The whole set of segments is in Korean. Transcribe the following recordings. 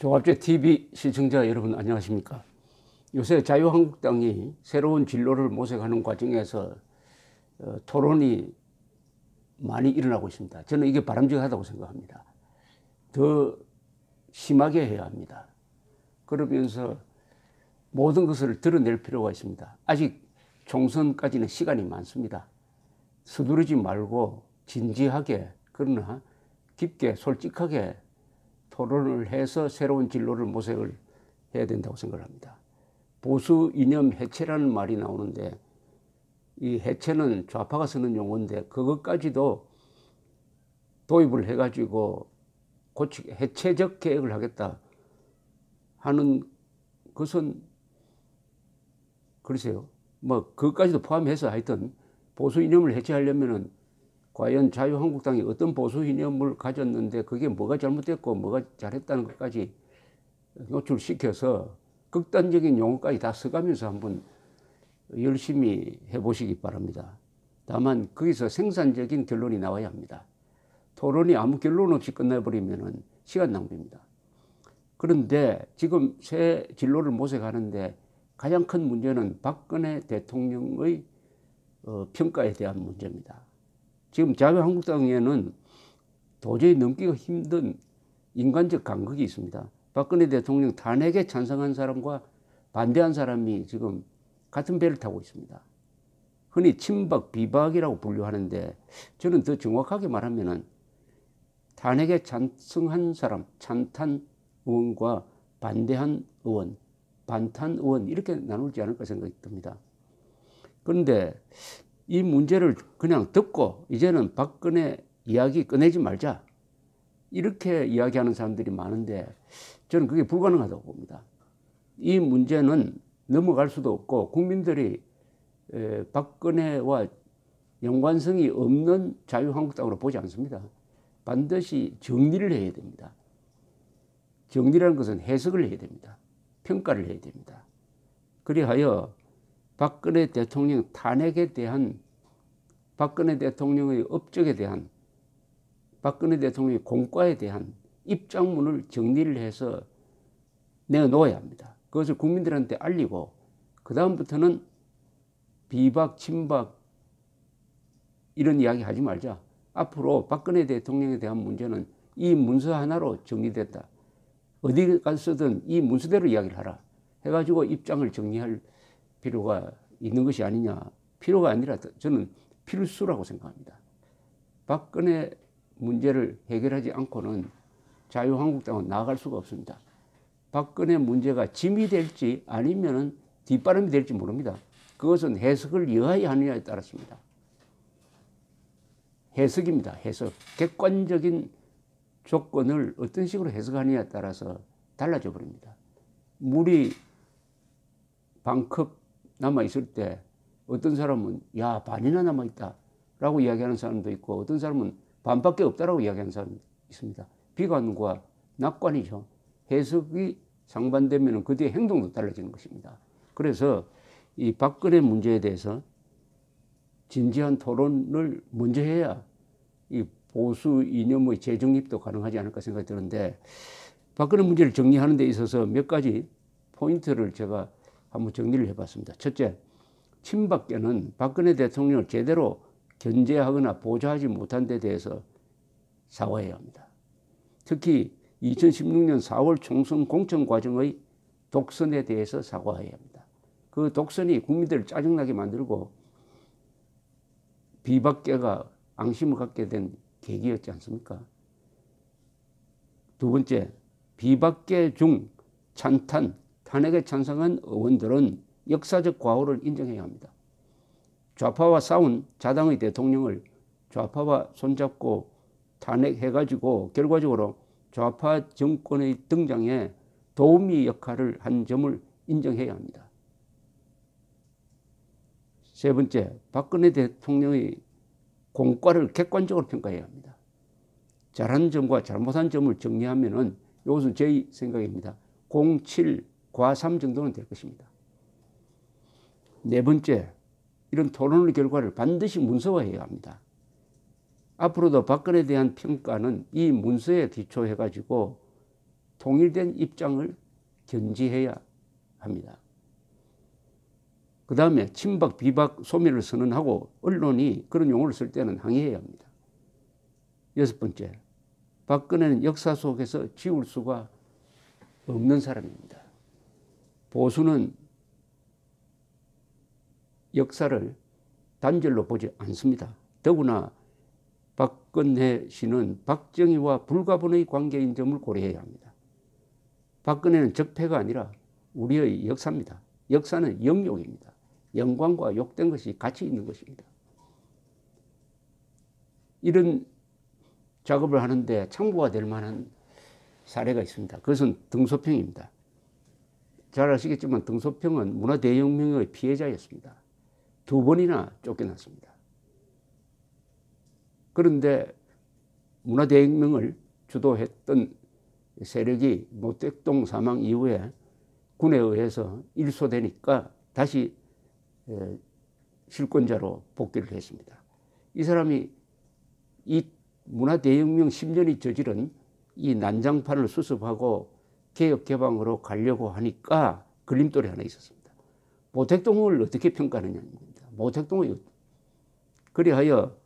종합제 TV 시청자 여러분 안녕하십니까? 요새 자유한국당이 새로운 진로를 모색하는 과정에서 토론이 많이 일어나고 있습니다. 저는 이게 바람직하다고 생각합니다. 더 심하게 해야 합니다. 그러면서 모든 것을 드러낼 필요가 있습니다. 아직 총선까지는 시간이 많습니다. 서두르지 말고 진지하게 그러나 깊게 솔직하게 토론을 해서 새로운 진로를 모색을 해야 된다고 생각합니다. 보수 이념 해체라는 말이 나오는데 이 해체는 좌파가 쓰는 용어인데 그것까지도 도입을 해가지고 해체적 계획을 하겠다 하는 것은 글쎄요. 뭐 그것까지도 포함해서 하여튼 보수 이념을 해체하려면은 과연 자유한국당이 어떤 보수 이념을 가졌는데 그게 뭐가 잘못됐고 뭐가 잘했다는 것까지 노출시켜서 극단적인 용어까지 다 써가면서 한번 열심히 해보시기 바랍니다. 다만 거기서 생산적인 결론이 나와야 합니다. 토론이 아무 결론 없이 끝나버리면 시간 낭비입니다. 그런데 지금 새 진로를 모색하는데 가장 큰 문제는 박근혜 대통령의 평가에 대한 문제입니다. 지금 자유한국당에는 도저히 넘기기 힘든 인간적 간극이 있습니다. 박근혜 대통령 탄핵에 찬성한 사람과 반대한 사람이 지금 같은 배를 타고 있습니다. 흔히 친박, 비박이라고 분류하는데 저는 더 정확하게 말하면 탄핵에 찬성한 사람, 찬탄 의원과 반대한 의원, 반탄 의원 이렇게 나누지 않을까 생각이 듭니다. 그런데 이 문제를 그냥 듣고 이제는 박근혜 이야기 꺼내지 말자 이렇게 이야기하는 사람들이 많은데 저는 그게 불가능하다고 봅니다. 이 문제는 넘어갈 수도 없고 국민들이 박근혜와 연관성이 없는 자유한국당으로 보지 않습니다. 반드시 정리를 해야 됩니다. 정리라는 것은 해석을 해야 됩니다. 평가를 해야 됩니다. 그리하여 박근혜 대통령 탄핵에 대한 박근혜 대통령의 업적에 대한 박근혜 대통령의 공과에 대한 입장문을 정리를 해서 내놓아야 합니다. 그것을 국민들한테 알리고 그 다음부터는 비박, 친박 이런 이야기 하지 말자. 앞으로 박근혜 대통령에 대한 문제는 이 문서 하나로 정리됐다. 어디 가서든 이 문서대로 이야기를 하라. 해가지고 입장을 정리할 필요가 있는 것이 아니냐. 필요가 아니라 저는 필수라고 생각합니다. 박근혜 문제를 해결하지 않고는 자유한국당은 나아갈 수가 없습니다. 박근혜 문제가 짐이 될지 아니면 뒷바람이 될지 모릅니다. 그것은 해석을 여하야 하느냐에 따랐습니다. 해석입니다. 해석. 객관적인 조건을 어떤 식으로 해석하느냐에 따라서 달라져 버립니다. 물이 반컵 남아있을 때 어떤 사람은 야 반이나 남아있다 라고 이야기하는 사람도 있고 어떤 사람은 반밖에 없다라고 이야기하는 사람도 있습니다. 비관과 낙관이죠. 해석이 상반되면 그 뒤에 행동도 달라지는 것입니다. 그래서 이 박근혜 문제에 대해서 진지한 토론을 먼저 해야 이 보수 이념의 재정립도 가능하지 않을까 생각이 드는데 박근혜 문제를 정리하는 데 있어서 몇 가지 포인트를 제가 한번 정리를 해봤습니다. 첫째, 친박계는 박근혜 대통령을 제대로 견제하거나 보좌하지 못한 데 대해서 사과해야 합니다. 특히 2016년 4월 총선 공천 과정의 독선에 대해서 사과해야 합니다. 그 독선이 국민들을 짜증나게 만들고 비박계가 앙심을 갖게 된 계기였지 않습니까? 두 번째, 비박계 중 찬탄, 탄핵에 찬성한 의원들은 역사적 과오를 인정해야 합니다. 좌파와 싸운 자당의 대통령을 좌파와 손잡고 탄핵해가지고 결과적으로 좌파 정권의 등장에 도우미 역할을 한 점을 인정해야 합니다. 세 번째, 박근혜 대통령의 공과를 객관적으로 평가해야 합니다. 잘한 점과 잘못한 점을 정리하면은 이것은 제 생각입니다. 07, 과3 정도는 될 것입니다. 네 번째, 이런 토론의 결과를 반드시 문서화해야 합니다. 앞으로도 박근혜에 대한 평가는 이 문서에 기초해가지고 통일된 입장을 견지해야 합니다. 그 다음에 친박, 비박, 소멸을 선언하고 언론이 그런 용어를 쓸 때는 항의해야 합니다. 6번째, 박근혜는 역사 속에서 지울 수가 없는 사람입니다. 보수는 역사를 단절로 보지 않습니다. 더구나 박근혜 씨는 박정희와 불가분의 관계인 점을 고려해야 합니다. 박근혜는 적폐가 아니라 우리의 역사입니다. 역사는 영욕입니다. 영광과 욕된 것이 같이 있는 것입니다. 이런 작업을 하는데 참고가 될 만한 사례가 있습니다. 그것은 등소평입니다. 잘 아시겠지만 등소평은 문화대혁명의 피해자였습니다. 2번이나 쫓겨났습니다. 그런데 문화대혁명을 주도했던 세력이 모택동 사망 이후에 군에 의해서 일소되니까 다시 실권자로 복귀를 했습니다. 이 사람이 이 문화대혁명 10년이 저지른 이 난장판을 수습하고 개혁개방으로 가려고 하니까 걸림돌이 하나 있었습니다. 모택동을 어떻게 평가하느냐입니다. 모택동의 그리하여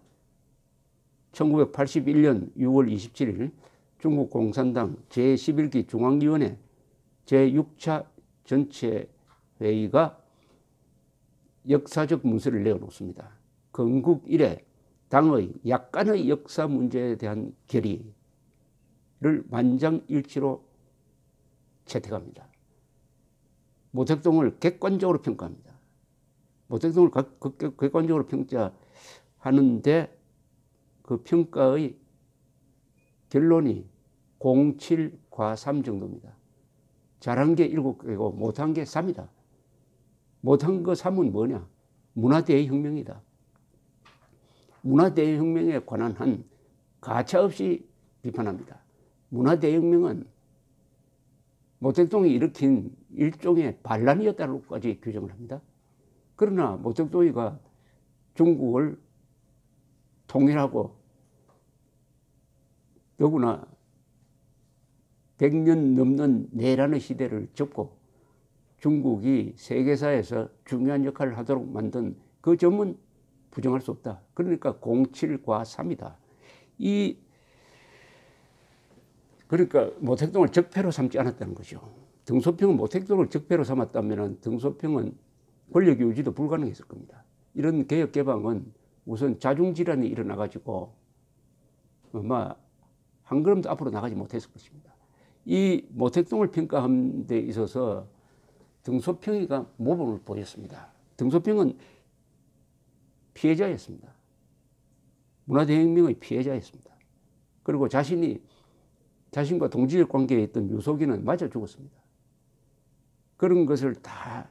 1981년 6월 27일 중국 공산당 제11기 중앙위원회 제6차 전체회의가 역사적 문서를 내어놓습니다. 건국 이래 당의 약간의 역사 문제에 대한 결의를 만장일치로 채택합니다. 모택동을 객관적으로 평가합니다. 모택동을 객관적으로 평가하는데 그 평가의 결론이 07과삼 정도입니다. 잘한 게 7개고 못한 게 3이다. 못한 거 3은 뭐냐? 문화대혁명이다. 문화대혁명에 관한 한 가차없이 비판합니다. 문화대혁명은 모택동이 일으킨 일종의 반란이었다고까지 규정을 합니다. 그러나 모택동이가 중국을 통일하고 더구나 100년 넘는 내란의 시대를 접고 중국이 세계사에서 중요한 역할을 하도록 만든 그 점은 부정할 수 없다. 그러니까 07과삼이다. 그러니까 모택동을 적폐로 삼지 않았다는 거죠. 등소평은 모택동을 적폐로 삼았다면 등소평은 권력 유지도 불가능했을 겁니다. 이런 개혁 개방은 우선 자중질환이 일어나가지고 아마 한 걸음도 앞으로 나가지 못했을 것입니다. 이 모택동을 평가하는 데 있어서 등소평이가 모범을 보였습니다. 등소평은 피해자였습니다. 문화대혁명의 피해자였습니다. 그리고 자신과 동지적 관계에 있던 유석이는 맞아 죽었습니다. 그런 것을 다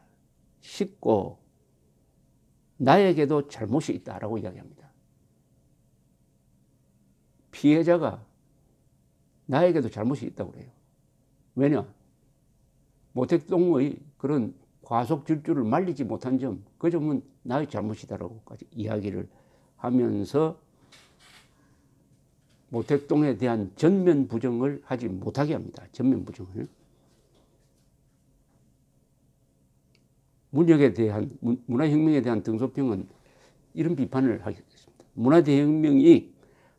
싣고 나에게도 잘못이 있다라고 이야기합니다. 피해자가 나에게도 잘못이 있다고 그래요. 왜냐? 모택동의 그런 과속 질주를 말리지 못한 점, 그 점은 나의 잘못이다라고까지 이야기를 하면서 모택동에 대한 전면 부정을 하지 못하게 합니다. 전면 부정을. 문화혁명에 대한 등소평은 이런 비판을 하겠습니다. 문화대혁명이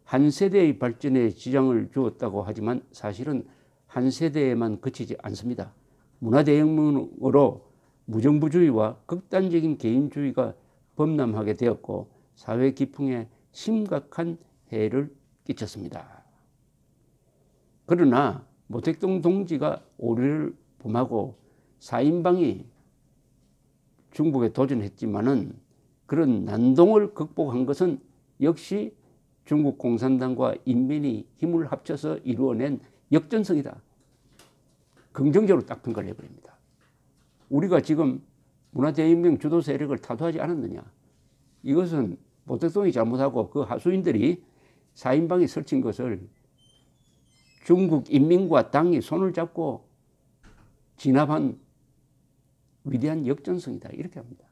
한 세대의 발전에 지장을 주었다고 하지만 사실은 한 세대에만 그치지 않습니다. 문화대혁명으로 무정부주의와 극단적인 개인주의가 범람하게 되었고 사회 기풍에 심각한 해를 끼쳤습니다. 그러나 모택동 동지가 오류를 범하고 4인방이 중국에 도전했지만은 그런 난동을 극복한 것은 역시 중국 공산당과 인민이 힘을 합쳐서 이루어낸 역전성이다. 긍정적으로 딱 평가를 해버립니다. 우리가 지금 문화대혁명 주도 세력을 타도하지 않았느냐. 이것은 모택동이 잘못하고 그 하수인들이 4인방이 설친 것을 중국 인민과 당이 손을 잡고 진압한 위대한 역전성이다. 이렇게 합니다.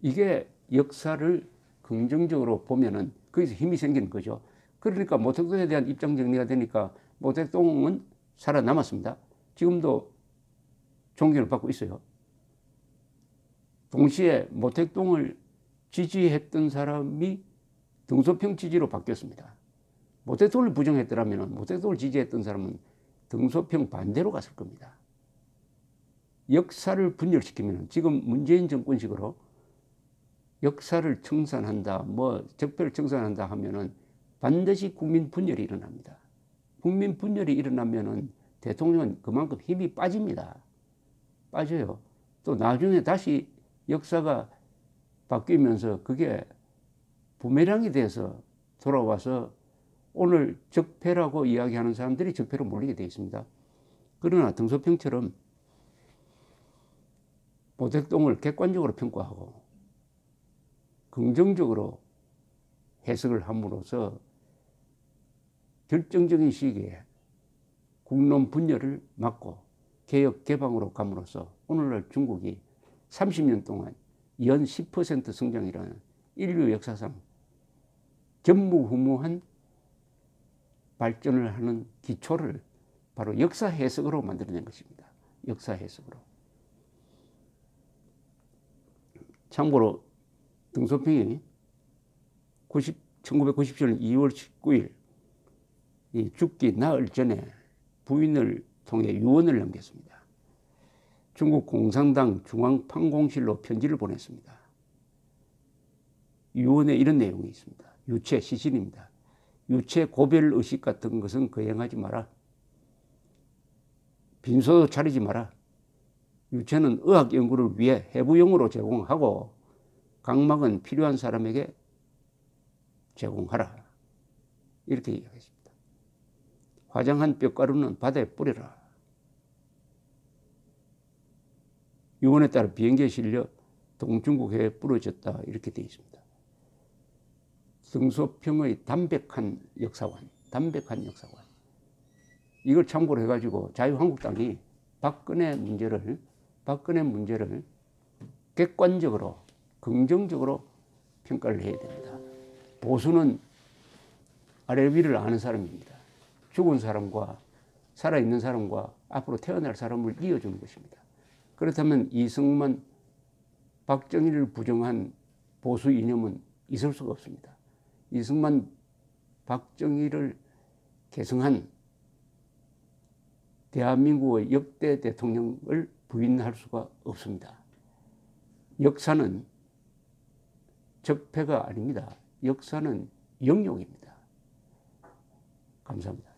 이게 역사를 긍정적으로 보면은 거기서 힘이 생기는 거죠. 그러니까 모택동에 대한 입장 정리가 되니까 모택동은 살아남았습니다. 지금도 존경을 받고 있어요. 동시에 모택동을 지지했던 사람이 등소평 지지로 바뀌었습니다. 모택동을 부정했더라면 모택동을 지지했던 사람은 등소평 반대로 갔을 겁니다. 역사를 분열시키면 지금 문재인 정권식으로 역사를 청산한다, 뭐 적폐를 청산한다 하면은 반드시 국민 분열이 일어납니다. 국민 분열이 일어나면은 대통령은 그만큼 힘이 빠집니다. 빠져요. 또 나중에 다시 역사가 바뀌면서 그게 부메랑이 돼서 돌아와서 오늘 적폐라고 이야기하는 사람들이 적폐로 몰리게 되어 있습니다. 그러나 등소평처럼 모택동을 객관적으로 평가하고 긍정적으로 해석을 함으로써 결정적인 시기에 국론 분열을 막고 개혁 개방으로 감으로써 오늘날 중국이 30년 동안 연 10% 성장이라는 인류 역사상 전무후무한 발전을 하는 기초를 바로 역사 해석으로 만들어낸 것입니다. 역사 해석으로. 참고로 등소평이 1997년 2월 19일 이 죽기 나흘 전에 부인을 통해 유언을 남겼습니다. 중국 공산당 중앙판공실로 편지를 보냈습니다. 유언에 이런 내용이 있습니다. 유체 시신입니다. 유체 고별 의식 같은 것은 거행하지 마라. 빈소도 차리지 마라. 유체는 의학 연구를 위해 해부용으로 제공하고 각막은 필요한 사람에게 제공하라. 이렇게 이야기했습니다. 화장한 뼈가루는 바다에 뿌려라. 유언에 따라 비행기에 실려 동중국해에 뿌려졌다. 이렇게 되어 있습니다. 등소평의 담백한 역사관. 이걸 참고로 해가지고 자유한국당이 박근혜 문제를 객관적으로 긍정적으로 평가를 해야 됩니다. 보수는 아래 위를 아는 사람입니다. 죽은 사람과 살아있는 사람과 앞으로 태어날 사람을 이어주는 것입니다. 그렇다면 이승만, 박정희를 부정한 보수 이념은 있을 수가 없습니다. 이승만, 박정희를 계승한 대한민국의 역대 대통령을 부인할 수가 없습니다. 역사는 적폐가 아닙니다. 역사는 영용입니다. 감사합니다.